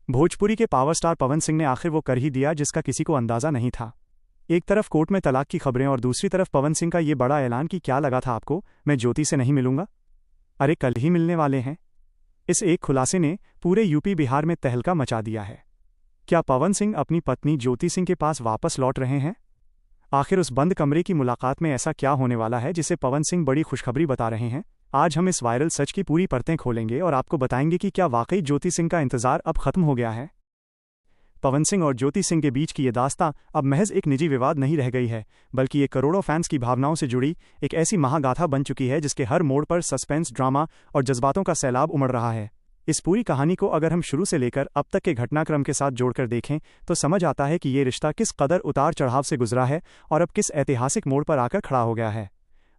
भोजपुरी के power star Pawan Singh ने आखिर वो कर ही दिया जिसका किसी को अंदाजा नहीं था। एक तरफ कोर्ट में तलाक की खबरें और दूसरी तरफ पवन सिंह का ये बड़ा ऐलान कि क्या लगा था आपको, मैं ज्योति से नहीं मिलूंगा, अरे कल ही मिलने वाले हैं। इस एक खुलासे ने पूरे यूपी बिहार में तहलका मचा दिया है। क्या पवन सिंह अपनी पत्नी ज्योति सिंह के पास वापस लौट रहे हैं? आखिर उस बंद कमरे की मुलाकात में ऐसा क्या होने वाला है जिसे पवन सिंह बड़ी खुशखबरी बता रहे हैं? आज हम इस वायरल सच की पूरी परतें खोलेंगे और आपको बताएंगे कि क्या वाकई ज्योति सिंह का इंतजार अब खत्म हो गया है। पवन सिंह और ज्योति सिंह के बीच की ये दास्तां अब महज एक निजी विवाद नहीं रह गई है, बल्कि ये करोड़ों फैंस की भावनाओं से जुड़ी एक ऐसी महागाथा बन चुकी है जिसके हर मोड़ पर सस्पेंस, ड्रामा और जज्बातों का सैलाब उमड़ रहा है। इस पूरी कहानी को अगर हम शुरू से लेकर अब तक के घटनाक्रम के साथ जोड़कर देखें तो समझ आता है कि ये रिश्ता किस कदर उतार चढ़ाव से गुजरा है और अब किस ऐतिहासिक मोड़ पर आकर खड़ा हो गया है।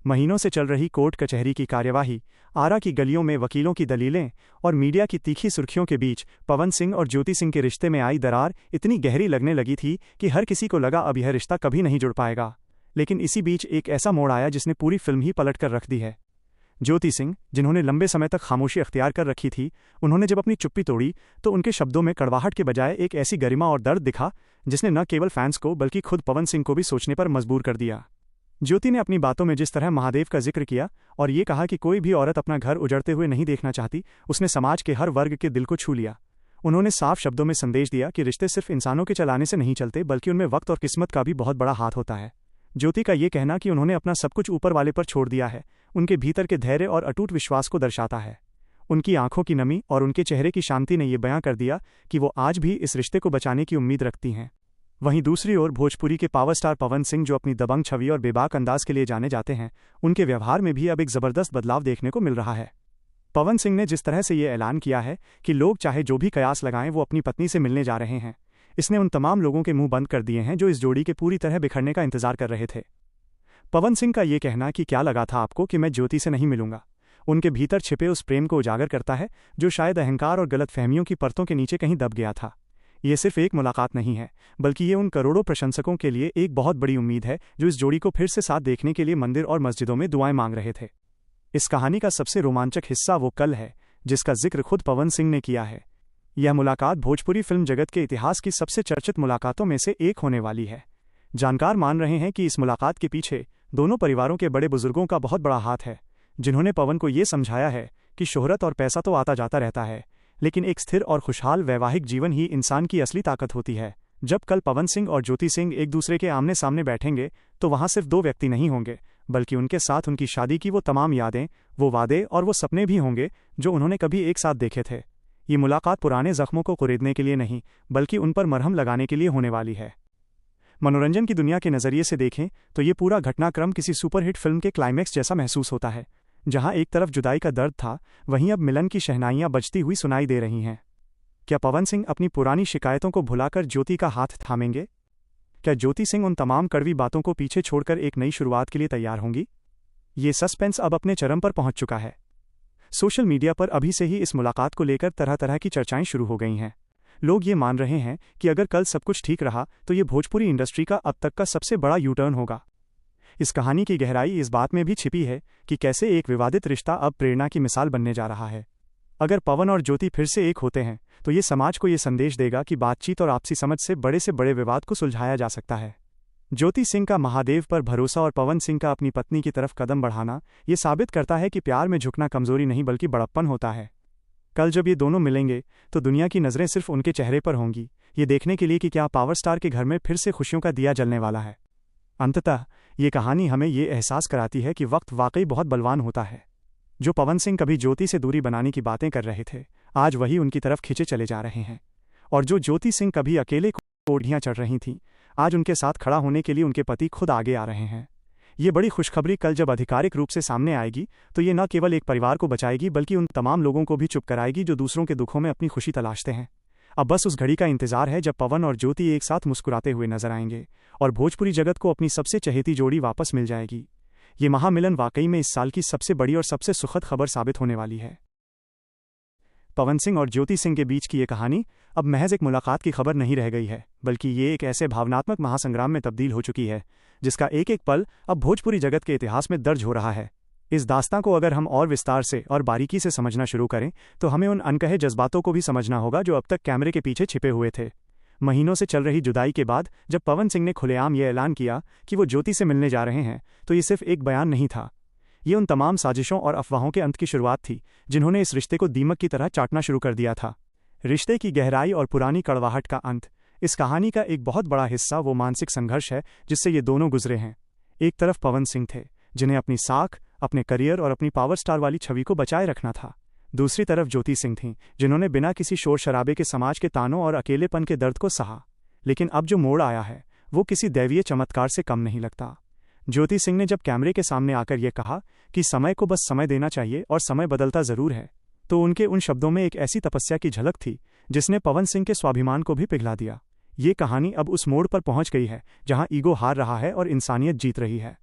महीनों से चल रही कोर्ट कचहरी की कार्यवाही, आरा की गलियों में वकीलों की दलीलें और मीडिया की तीखी सुर्खियों के बीच पवन सिंह और ज्योति सिंह के रिश्ते में आई दरार इतनी गहरी लगने लगी थी कि हर किसी को लगा अब यह रिश्ता कभी नहीं जुड़ पाएगा। लेकिन इसी बीच एक ऐसा मोड़ आया जिसने पूरी फिल्म ही पलट कर रख दी है। ज्योति सिंह, जिन्होंने लंबे समय तक खामोशी अख्तियार कर रखी थी, उन्होंने जब अपनी चुप्पी तोड़ी तो उनके शब्दों में कड़वाहट के बजाय एक ऐसी गरिमा और दर्द दिखा जिसने न केवल फैंस को बल्कि खुद पवन सिंह को भी सोचने पर मजबूर कर दिया। ज्योति ने अपनी बातों में जिस तरह महादेव का जिक्र किया और ये कहा कि कोई भी औरत अपना घर उजड़ते हुए नहीं देखना चाहती, उसने समाज के हर वर्ग के दिल को छू लिया। उन्होंने साफ शब्दों में संदेश दिया कि रिश्ते सिर्फ इंसानों के चलाने से नहीं चलते बल्कि उनमें वक्त और किस्मत का भी बहुत बड़ा हाथ होता है। ज्योति का ये कहना कि उन्होंने अपना सब कुछ ऊपर वाले पर छोड़ दिया है, उनके भीतर के धैर्य और अटूट विश्वास को दर्शाता है। उनकी आंखों की नमी और उनके चेहरे की शांति ने यह बयां कर दिया कि वो आज भी इस रिश्ते को बचाने की उम्मीद रखती हैं। वहीं दूसरी ओर भोजपुरी के पावर स्टार पवन सिंह, जो अपनी दबंग छवि और बेबाक अंदाज के लिए जाने जाते हैं, उनके व्यवहार में भी अब एक जबरदस्त बदलाव देखने को मिल रहा है। पवन सिंह ने जिस तरह से ये ऐलान किया है कि लोग चाहे जो भी कयास लगाएं वो अपनी पत्नी से मिलने जा रहे हैं, इसने उन तमाम लोगों के मुंह बंद कर दिए हैं जो इस जोड़ी के पूरी तरह बिखरने का इंतजार कर रहे थे। पवन सिंह का ये कहना कि क्या लगा था आपको कि मैं ज्योति से नहीं मिलूंगा, उनके भीतर छिपे उस प्रेम को उजागर करता है जो शायद अहंकार और गलतफहमियों की परतों के नीचे कहीं दब गया था। ये सिर्फ एक मुलाकात नहीं है, बल्कि ये उन करोड़ों प्रशंसकों के लिए एक बहुत बड़ी उम्मीद है जो इस जोड़ी को फिर से साथ देखने के लिए मंदिर और मस्जिदों में दुआएं मांग रहे थे। इस कहानी का सबसे रोमांचक हिस्सा वो कल है जिसका जिक्र खुद पवन सिंह ने किया है। यह मुलाकात भोजपुरी फिल्म जगत के इतिहास की सबसे चर्चित मुलाकातों में से एक होने वाली है। जानकार मान रहे हैं कि इस मुलाकात के पीछे दोनों परिवारों के बड़े बुजुर्गों का बहुत बड़ा हाथ है, जिन्होंने पवन को ये समझाया है कि शोहरत और पैसा तो आता जाता रहता है, लेकिन एक स्थिर और खुशहाल वैवाहिक जीवन ही इंसान की असली ताकत होती है। जब कल पवन सिंह और ज्योति सिंह एक दूसरे के आमने सामने बैठेंगे तो वहां सिर्फ दो व्यक्ति नहीं होंगे, बल्कि उनके साथ उनकी शादी की वो तमाम यादें, वो वादे और वो सपने भी होंगे जो उन्होंने कभी एक साथ देखे थे। ये मुलाकात पुराने जख्मों को कुरेदने के लिए नहीं, बल्कि उन पर मरहम लगाने के लिए होने वाली है। मनोरंजन की दुनिया के नज़रिए से देखें तो ये पूरा घटनाक्रम किसी सुपरहिट फिल्म के क्लाइमैक्स जैसा महसूस होता है। जहां एक तरफ जुदाई का दर्द था, वहीं अब मिलन की शहनाइयां बजती हुई सुनाई दे रही हैं। क्या पवन सिंह अपनी पुरानी शिकायतों को भुलाकर ज्योति का हाथ थामेंगे? क्या ज्योति सिंह उन तमाम कड़वी बातों को पीछे छोड़कर एक नई शुरुआत के लिए तैयार होंगी? ये सस्पेंस अब अपने चरम पर पहुंच चुका है। सोशल मीडिया पर अभी से ही इस मुलाकात को लेकर तरह तरह की चर्चाएं शुरू हो गई हैं। लोग ये मान रहे हैं कि अगर कल सब कुछ ठीक रहा तो ये भोजपुरी इंडस्ट्री का अब तक का सबसे बड़ा यू टर्न होगा। इस कहानी की गहराई इस बात में भी छिपी है कि कैसे एक विवादित रिश्ता अब प्रेरणा की मिसाल बनने जा रहा है। अगर पवन और ज्योति फिर से एक होते हैं तो ये समाज को ये संदेश देगा कि बातचीत और आपसी समझ से बड़े विवाद को सुलझाया जा सकता है। ज्योति सिंह का महादेव पर भरोसा और पवन सिंह का अपनी पत्नी की तरफ कदम बढ़ाना ये साबित करता है कि प्यार में झुकना कमजोरी नहीं बल्कि बड़प्पन होता है। कल जब ये दोनों मिलेंगे तो दुनिया की नज़रें सिर्फ उनके चेहरे पर होंगी, ये देखने के लिए कि क्या पावर स्टार के घर में फिर से खुशियों का दिया जलने वाला है। अंततः ये कहानी हमें ये एहसास कराती है कि वक्त वाकई बहुत बलवान होता है। जो पवन सिंह कभी ज्योति से दूरी बनाने की बातें कर रहे थे, आज वही उनकी तरफ खींचे चले जा रहे हैं। और जो ज्योति सिंह कभी अकेले कोढ़ियां चढ़ रही थीं, आज उनके साथ खड़ा होने के लिए उनके पति खुद आगे आ रहे हैं। ये बड़ी खुशखबरी कल जब आधिकारिक रूप से सामने आएगी तो ये न केवल एक परिवार को बचाएगी बल्कि उन तमाम लोगों को भी चुप कराएगी जो दूसरों के दुखों में अपनी खुशी तलाशते हैं। अब बस उस घड़ी का इंतजार है जब पवन और ज्योति एक साथ मुस्कुराते हुए नजर आएंगे और भोजपुरी जगत को अपनी सबसे चहेती जोड़ी वापस मिल जाएगी। ये महामिलन वाकई में इस साल की सबसे बड़ी और सबसे सुखद खबर साबित होने वाली है। पवन सिंह और ज्योति सिंह के बीच की ये कहानी अब महज एक मुलाकात की खबर नहीं रह गई है, बल्कि ये एक ऐसे भावनात्मक महासंग्राम में तब्दील हो चुकी है जिसका एक एक पल अब भोजपुरी जगत के इतिहास में दर्ज हो रहा है। इस दास्तां को अगर हम और विस्तार से और बारीकी से समझना शुरू करें तो हमें उन अनकहे जज्बातों को भी समझना होगा जो अब तक कैमरे के पीछे छिपे हुए थे। महीनों से चल रही जुदाई के बाद जब पवन सिंह ने खुलेआम ये ऐलान किया कि वो ज्योति से मिलने जा रहे हैं, तो ये सिर्फ एक बयान नहीं था। ये उन तमाम साजिशों और अफवाहों के अंत की शुरुआत थी जिन्होंने इस रिश्ते को दीमक की तरह चाटना शुरू कर दिया था। रिश्ते की गहराई और पुरानी कड़वाहट का अंत। इस कहानी का एक बहुत बड़ा हिस्सा वो मानसिक संघर्ष है जिससे ये दोनों गुजरे हैं। एक तरफ पवन सिंह थे जिन्हें अपनी साख, अपने करियर और अपनी पावर स्टार वाली छवि को बचाए रखना था। दूसरी तरफ ज्योति सिंह थीं जिन्होंने बिना किसी शोर शराबे के समाज के तानों और अकेलेपन के दर्द को सहा। लेकिन अब जो मोड़ आया है वो किसी दैवीय चमत्कार से कम नहीं लगता। ज्योति सिंह ने जब कैमरे के सामने आकर यह कहा कि समय को बस समय देना चाहिए और समय बदलता जरूर है, तो उनके उन शब्दों में एक ऐसी तपस्या की झलक थी जिसने पवन सिंह के स्वाभिमान को भी पिघला दिया। ये कहानी अब उस मोड़ पर पहुंच गई है जहां ईगो हार रहा है और इंसानियत जीत रही है।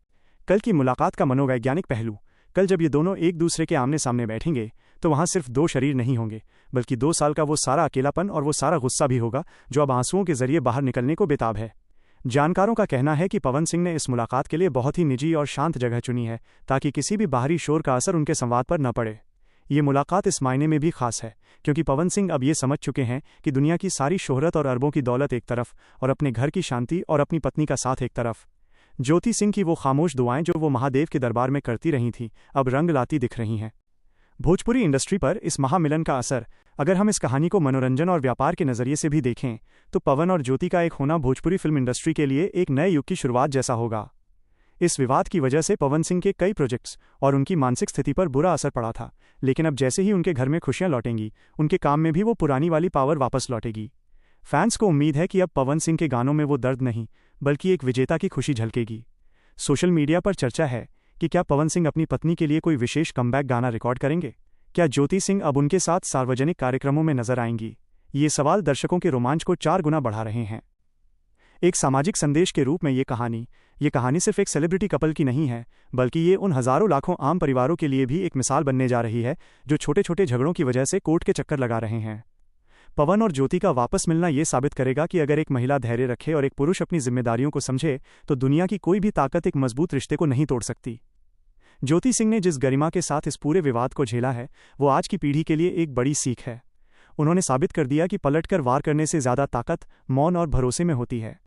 कल की मुलाकात का मनोवैज्ञानिक पहलू। कल जब ये दोनों एक दूसरे के आमने सामने बैठेंगे तो वहां सिर्फ दो शरीर नहीं होंगे, बल्कि 2 साल का वो सारा अकेलापन और वो सारा गुस्सा भी होगा जो अब आंसुओं के जरिए बाहर निकलने को बेताब है। जानकारों का कहना है कि पवन सिंह ने इस मुलाकात के लिए बहुत ही निजी और शांत जगह चुनी है ताकि किसी भी बाहरी शोर का असर उनके संवाद पर न पड़े। ये मुलाकात इस मायने में भी खास है क्योंकि पवन सिंह अब ये समझ चुके हैं कि दुनिया की सारी शोहरत और अरबों की दौलत एक तरफ और अपने घर की शांति और अपनी पत्नी का साथ एक तरफ। ज्योति सिंह की वो खामोश दुआएं जो वो महादेव के दरबार में करती रही थीं अब रंग लाती दिख रही हैं। भोजपुरी इंडस्ट्री पर इस महामिलन का असर। अगर हम इस कहानी को मनोरंजन और व्यापार के नज़रिए से भी देखें तो पवन और ज्योति का एक होना भोजपुरी फिल्म इंडस्ट्री के लिए एक नए युग की शुरुआत जैसा होगा। इस विवाद की वजह से पवन सिंह के कई प्रोजेक्ट्स और उनकी मानसिक स्थिति पर बुरा असर पड़ा था, लेकिन अब जैसे ही उनके घर में खुशियां लौटेंगी, उनके काम में भी वो पुरानी वाली पावर वापस लौटेगी। फैंस को उम्मीद है कि अब पवन सिंह के गानों में वो दर्द नहीं बल्कि एक विजेता की खुशी झलकेगी। सोशल मीडिया पर चर्चा है कि क्या पवन सिंह अपनी पत्नी के लिए कोई विशेष कमबैक गाना रिकॉर्ड करेंगे? क्या ज्योति सिंह अब उनके साथ सार्वजनिक कार्यक्रमों में नजर आएंगी? ये सवाल दर्शकों के रोमांच को 4 गुना बढ़ा रहे हैं। एक सामाजिक संदेश के रूप में ये कहानी सिर्फ एक सेलिब्रिटी कपल की नहीं है, बल्कि ये उन हजारों लाखों आम परिवारों के लिए भी एक मिसाल बनने जा रही है जो छोटे छोटे झगड़ों की वजह से कोर्ट के चक्कर लगा रहे हैं। पवन और ज्योति का वापस मिलना ये साबित करेगा कि अगर एक महिला धैर्य रखे और एक पुरुष अपनी जिम्मेदारियों को समझे तो दुनिया की कोई भी ताकत एक मजबूत रिश्ते को नहीं तोड़ सकती। ज्योति सिंह ने जिस गरिमा के साथ इस पूरे विवाद को झेला है वो आज की पीढ़ी के लिए एक बड़ी सीख है। उन्होंने साबित कर दिया कि पलटकर वार करने से ज्यादा ताकत मौन और भरोसे में होती है।